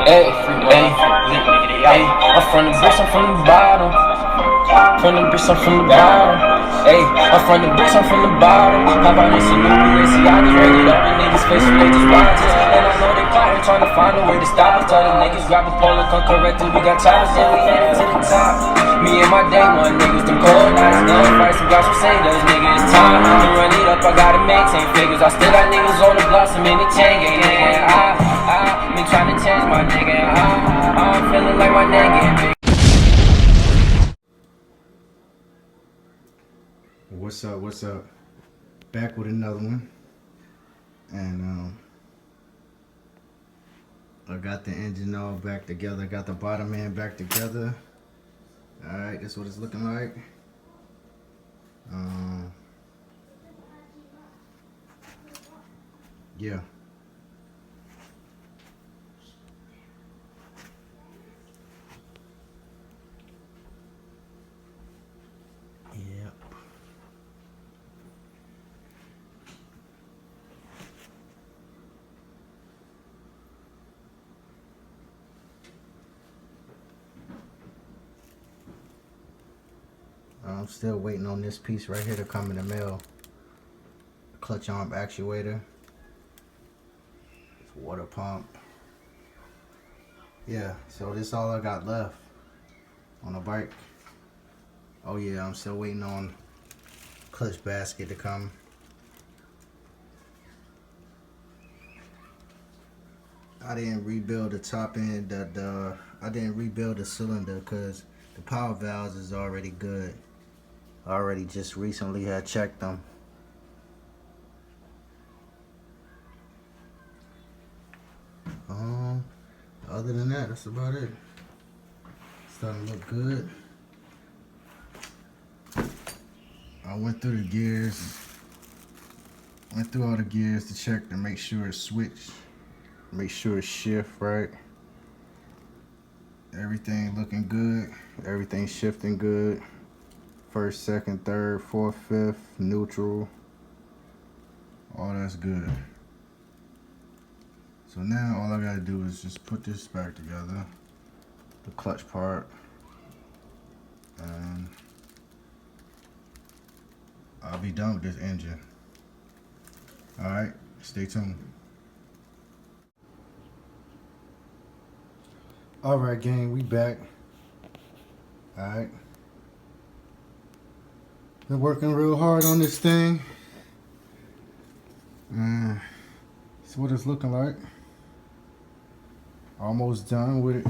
Hey, hey, I'm from the bricks, I'm from the bottom. From the bricks, I'm from the bottom. Hey, I'm from the bricks, I'm from the bottom. Hop out in some new Balenciagas, rated up the niggas' face when they just watch us. And I know they plotting, trying to find a way to stop us. Tell them niggas grab a pole and come correct it. We got choppers, then we headed to the top. Me and my day one niggas, them cold nights, gunfights, some got some say those niggas. It's time to run it up, I gotta maintain figures. I still got niggas on the block, some in the chain gang, nigga. I been trying to change my nigga. I'm feeling like my name getting big. What's up? What's up? Back with another one, and I got the engine all back together. Got the bottom end back together. All right, that's what it's looking like. Yeah. Yep. I'm still waiting on this piece right here to come in the mail. Clutch arm actuator. It's water pump. Yeah, so this all I got left on the bike. Oh yeah, I'm still waiting on clutch basket to come. I didn't rebuild the top end. I didn't rebuild the cylinder because the power valves is already good. I already just recently had checked them. Other than that, that's about it. Starting to look good. I went through the gears. Went through all the gears to check to make sure it's switched. Make sure it's shift right. Everything looking good. Everything shifting good. First, second, third, fourth, fifth, neutral. All that's good. So now all I gotta do is just put this back together. The clutch part. And I'll be done with this engine. Alright, stay tuned. Alright gang, we back. Alright. Been working real hard on this thing. That's what it's looking like. Almost done with it.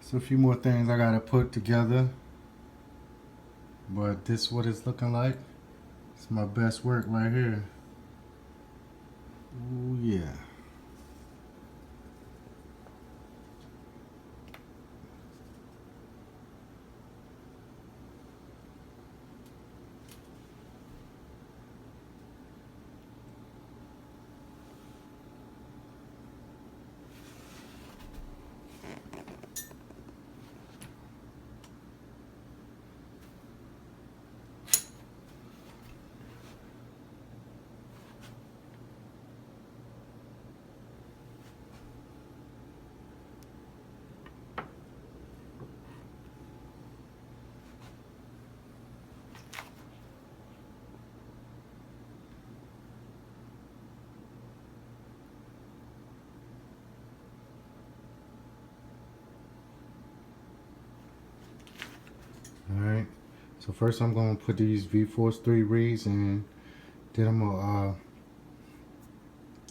So a few more things I gotta put together. But this is what it's looking like. It's my best work right here. Ooh yeah. Alright, so first I'm going to put these V-Force 3 reeds in, then I'm going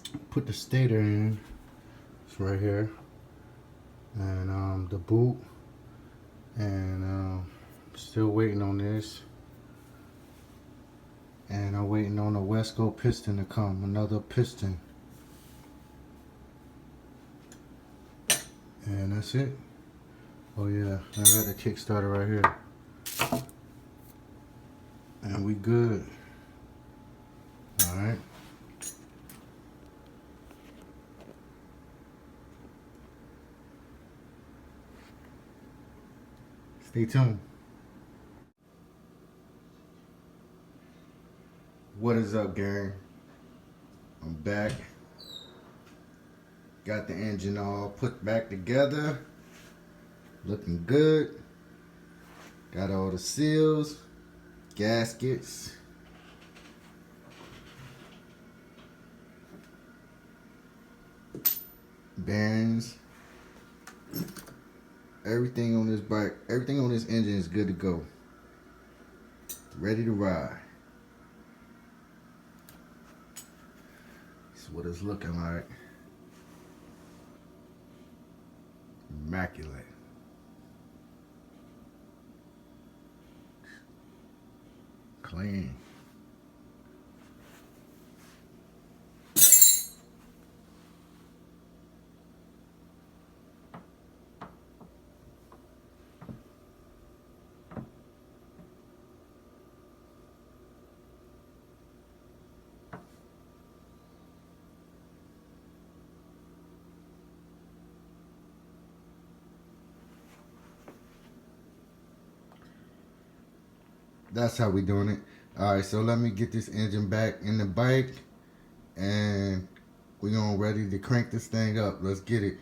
to put the stator in. It's right here, and the boot, and still waiting on this, and I'm waiting on the Wesco piston to come, another piston, and that's it. Oh yeah, I got the Kickstarter right here. And we good. Alright. Stay tuned. What is up, gang? I'm back. Got the engine all put back together. Looking good. Got all the seals, gaskets. Bearings. Everything on this bike, everything on this engine is good to go. Ready to ride. This is what it's looking like. Immaculate. Clean. That's how we doing it. Alright, so let me get this engine back in the bike and we're gonna ready to crank this thing up. Let's get it.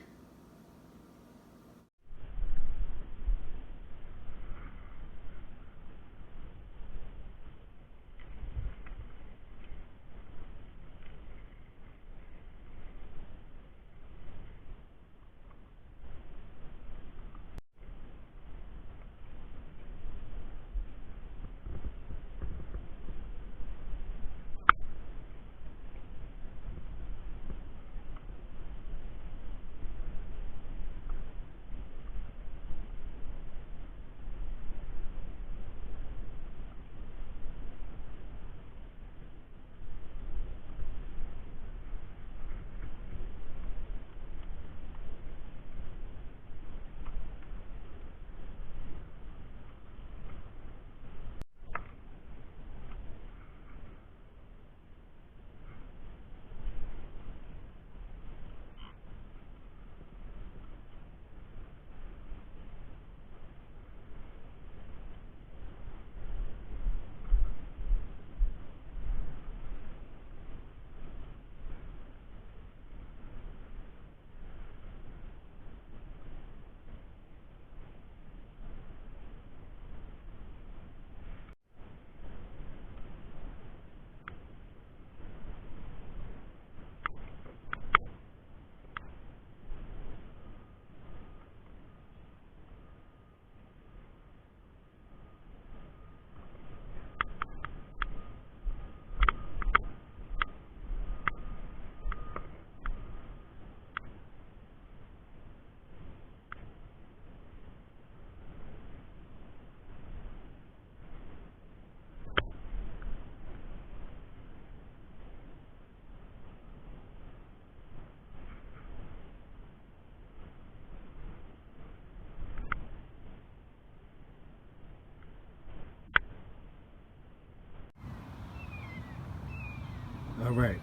All right.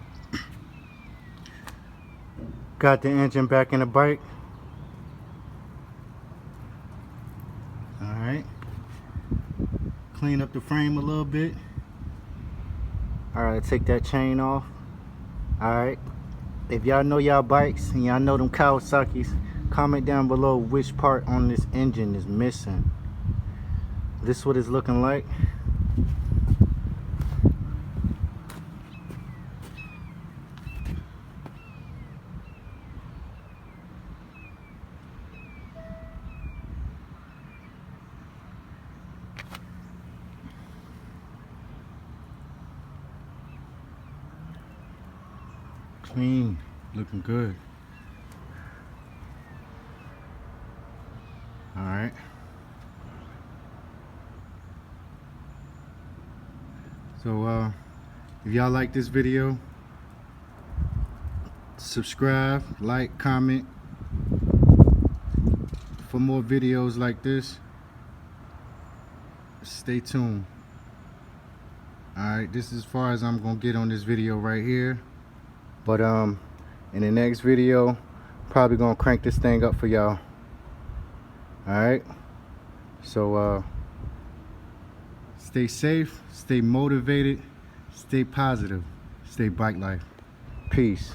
Got the engine back in the bike. All right. Clean up the frame a little bit. All right, take that chain off. All right. If y'all know y'all bikes and y'all know them Kawasaki's, comment down below which part on this engine is missing. This is what it's looking like. Clean, looking good. All right. So if y'all like this video, subscribe, like, comment for more videos like this. Stay tuned. Alright, this is as far as I'm gonna get on this video right here. But in the next video, probably gonna crank this thing up for y'all. Alright. So stay safe, stay motivated, stay positive, stay bike life. Peace.